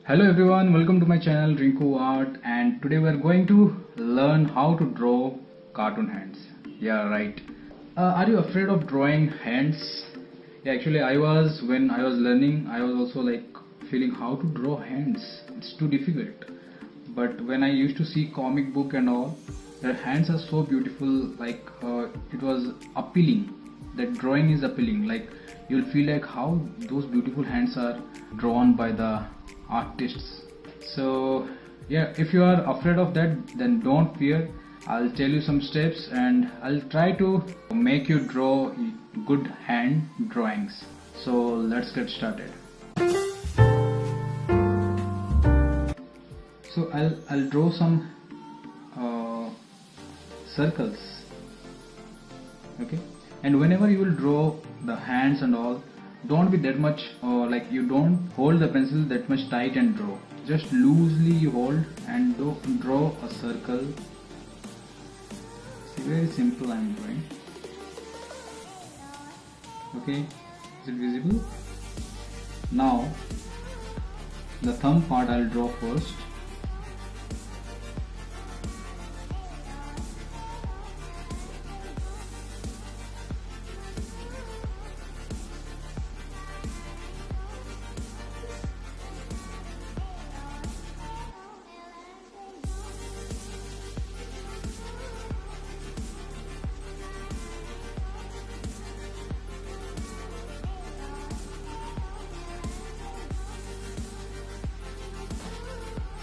Hello everyone, welcome to my channel RinkuArt, and today we are going to learn how to draw cartoon hands. Yeah, right. Are you afraid of drawing hands? Yeah, actually when I was learning, I was also like feeling how to draw hands. It's too difficult. But when I used to see comic book and all, their hands are so beautiful, like it was appealing. That drawing is appealing. Like you'll feel like how those beautiful hands are drawn by the artists. So yeah, if you are afraid of that, then don't fear. I'll tell you some steps and I'll try to make you draw good hand drawings. So let's get started. So I'll draw some circles, okay? And whenever you will draw the hands and all, don't be that much like you don't hold the pencil that much tight and draw. Just loosely you hold and draw a circle. See, very simple I'm drawing. Okay, is it visible? Now the thumb part I'll draw first.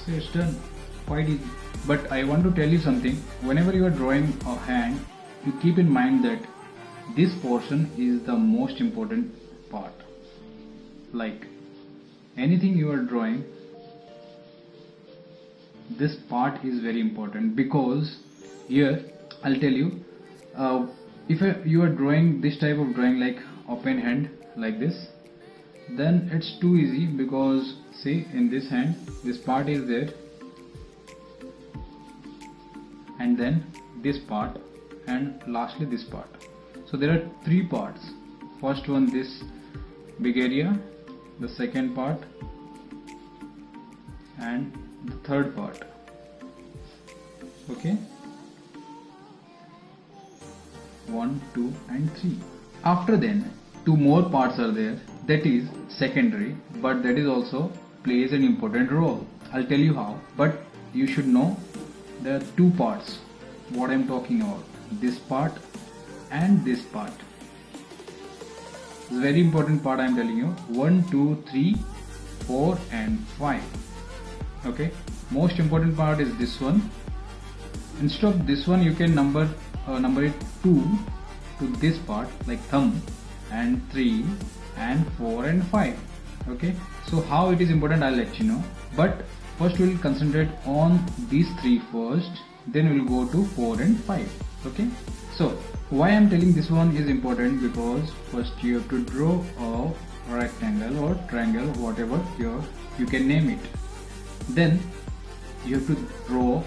So it's done, quite easy. But I want to tell you something. Whenever you are drawing a hand, you keep in mind that this portion is the most important part. Like anything you are drawing, this part is very important, because here I'll tell you, if you are drawing this type of drawing like open hand like this, then it's too easy, because see, in this hand this part is there, and then this part, and lastly this part. So there are three parts. First one, this big area, the second part, and the third part. Okay, 1, 2 and 3. After then, two more parts are there. That is secondary, but that is also plays an important role. I'll tell you how, but you should know there are two parts what I'm talking about. This part and this part. It's a very important part I'm telling you. 1, 2, 3, 4 and 5. Okay, most important part is this one. Instead of this one, you can number it 2 to this part, like thumb, and 3 and 4 and 5. Okay, so how it is important I'll let you know, but first we'll concentrate on these three first, then we'll go to 4 and 5. Okay, so why I'm telling this one is important, because first you have to draw a rectangle or triangle, whatever you can name it. Then you have to draw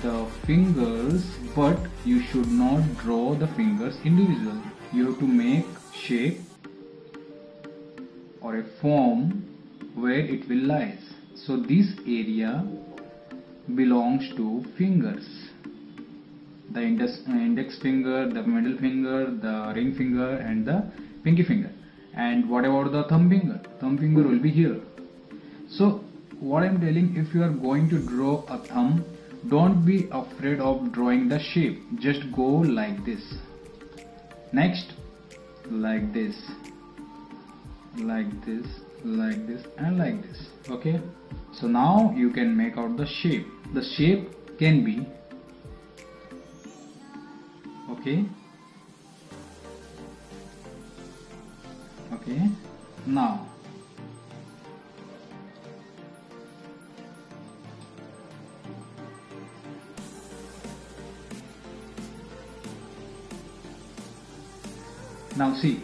the fingers, but you should not draw the fingers individual. You have to make shape or a form where it will lies. So this area belongs to fingers. The index finger, the middle finger, the ring finger and the pinky finger. And what about the thumb finger? Thumb finger will be here. So what I'm telling, if you are going to draw a thumb, don't be afraid of drawing the shape. Just go like this. Next, like this, like this, like this and like this. Okay, so now you can make out the shape. The shape can be, okay, now see,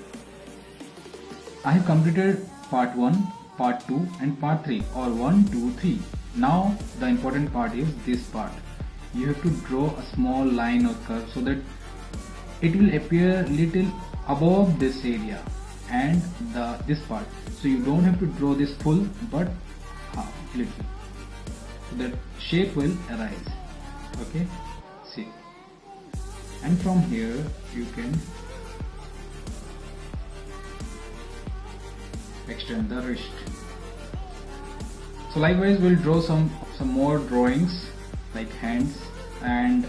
I have completed part 1, part 2 and part 3, or 1, 2, 3. Now the important part is this part. You have to draw a small line or curve so that it will appear little above this area. and this part. So you don't have to draw this full, but half, little. So that shape will arise. Okay, see. And from here you can extend the wrist. So likewise we'll draw some more drawings like hands, and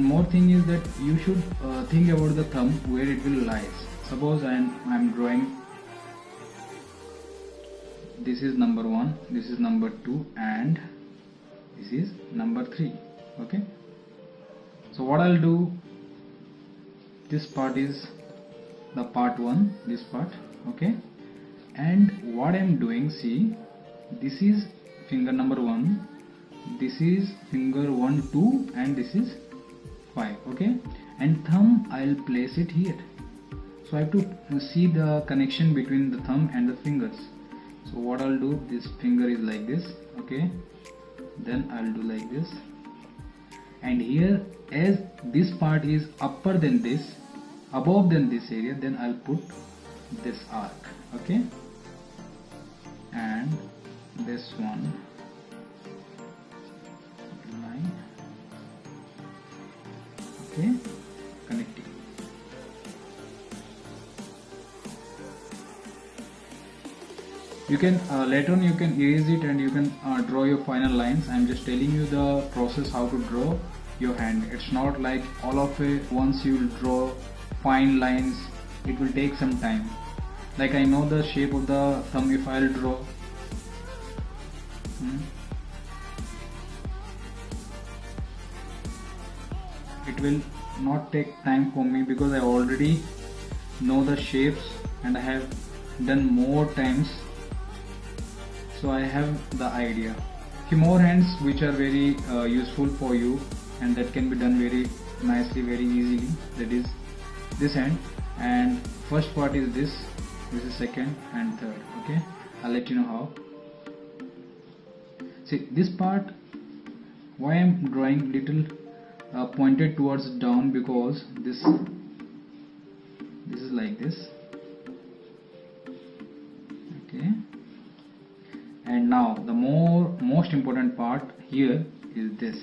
more thing is that you should think about the thumb, where it will lie. Suppose I'm drawing, this is number 1, this is number 2, and this is number 3. Okay, so what I'll do, this part is the part 1, this part. Okay, and what I'm doing, see, this is finger number 1, this is finger 1, 2, and this is 5. Okay, and thumb I'll place it here. So I have to see the connection between the thumb and the fingers. So what I'll do, this finger is like this. Okay, then I'll do like this, and here, as this part is upper than this, above than this area, then I'll put this arc. Okay, and this one line. Okay, connecting. You can later on you can erase it and you can draw your final lines. I'm just telling you the process how to draw your hand. It's not like all of it once you will draw fine lines, it will take some time. Like I know the shape of the thumb. If I'll draw, it will not take time for me because I already know the shapes and I have done more times, so I have the idea. Few more hands which are very useful for you and that can be done very nicely, very easily. That is this hand, and first part is this is second and third. Okay, I'll let you know how. See this part, why I'm drawing little pointed towards down, because this is like this. Okay, and now the most important part here is this.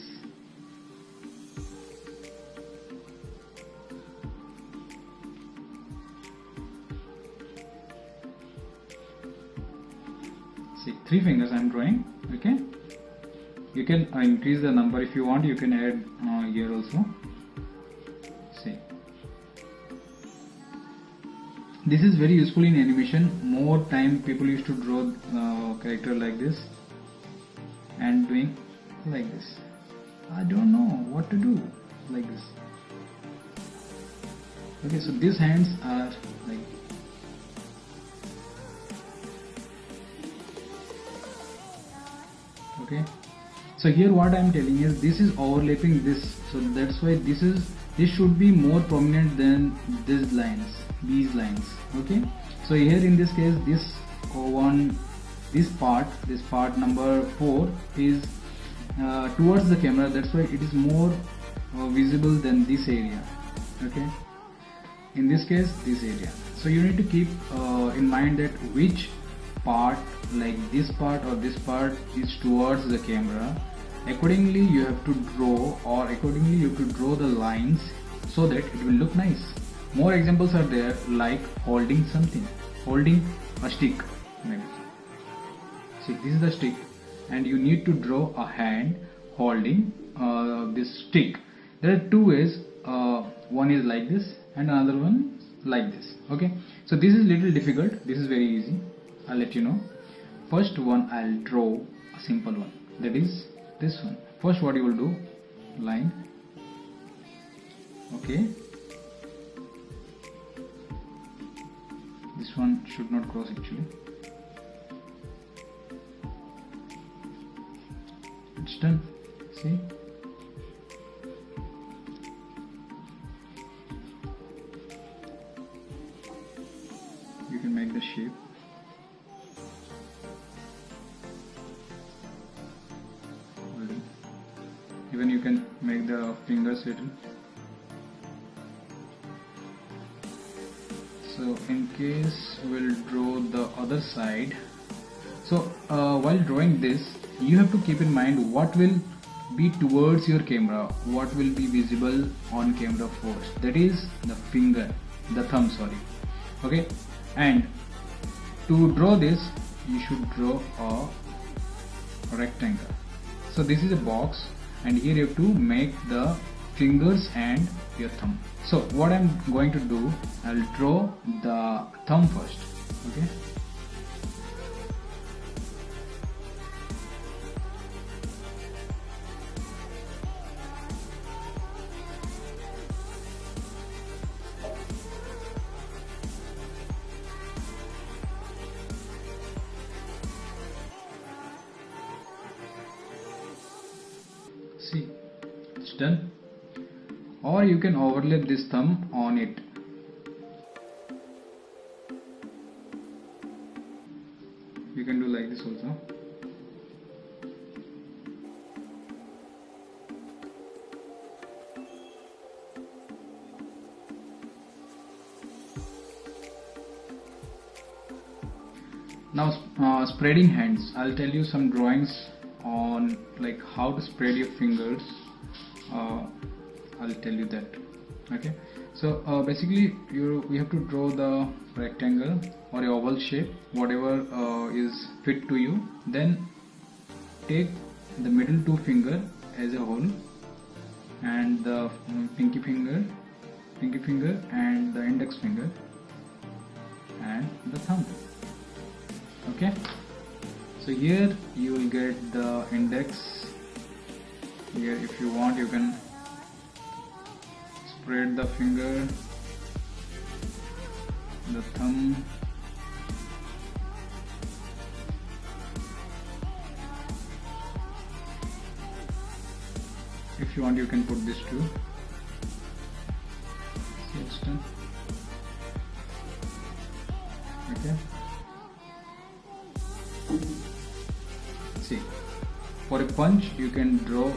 See, 3 fingers I'm drawing. Okay, you can increase the number if you want. You can add here also. See, this is very useful in animation. More time people used to draw character like this and doing like this. I don't know what to do like this. Okay, so these hands are like, okay, so here what I am telling is this is overlapping this, so that's why this should be more prominent than these lines. Okay, so here in this case this part number 4 is towards the camera, that's why it is more visible than this area. Okay, in this case this area. So you need to keep in mind that which part, like this part or this part, is towards the camera. Accordingly you have to draw, or accordingly you have to draw the lines so that it will look nice. More examples are there, like holding something, holding a stick maybe. See, this is the stick and you need to draw a hand holding this stick. There are 2 ways, one is like this and another one like this. Okay, so this is little difficult, this is very easy. I'll let you know. First one, I'll draw a simple one, that is this one. First what you will do, line. Okay, this one should not cross actually. It's done. See, you can make the shape. Even you can make the fingers little. So So in case we'll draw the other side. So while drawing this, you have to keep in mind what will be towards your camera, what will be visible on camera first, that is the finger, the thumb, sorry. Okay, and to draw this you should draw a rectangle. So this is a box and here you have to make the fingers and your thumb. So what I'm going to do, I'll draw the thumb first. Okay, see, it's done. Or you can overlap this thumb on it. You can do like this also. Now spreading hands, I'll tell you some drawings on like how to spread your fingers. I'll tell you that. Okay, so basically we have to draw the rectangle or a oval shape, whatever is fit to you. Then take the middle two finger as a whole and the pinky finger and the index finger and the thumb. Okay, so here you will get the index. Here if you want you can spread the finger, the thumb, if you want you can put this too. See, it's done. Okay, see, for a punch you can draw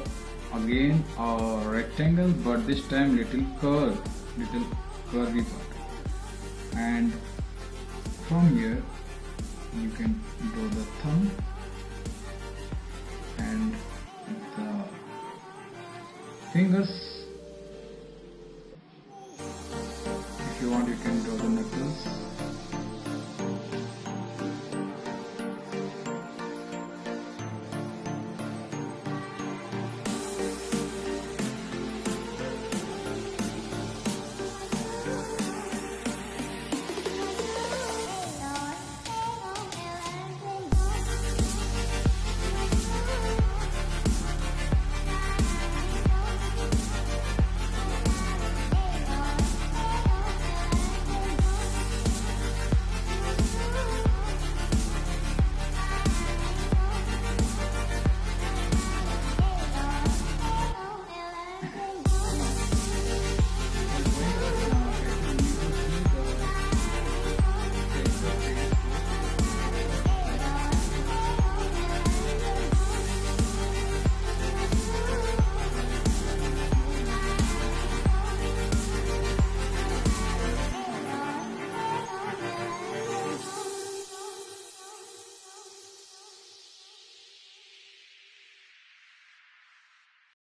again a rectangle, but this time little curvy part, and from here you can draw the thumb and the fingers. If you want you can draw the knuckles.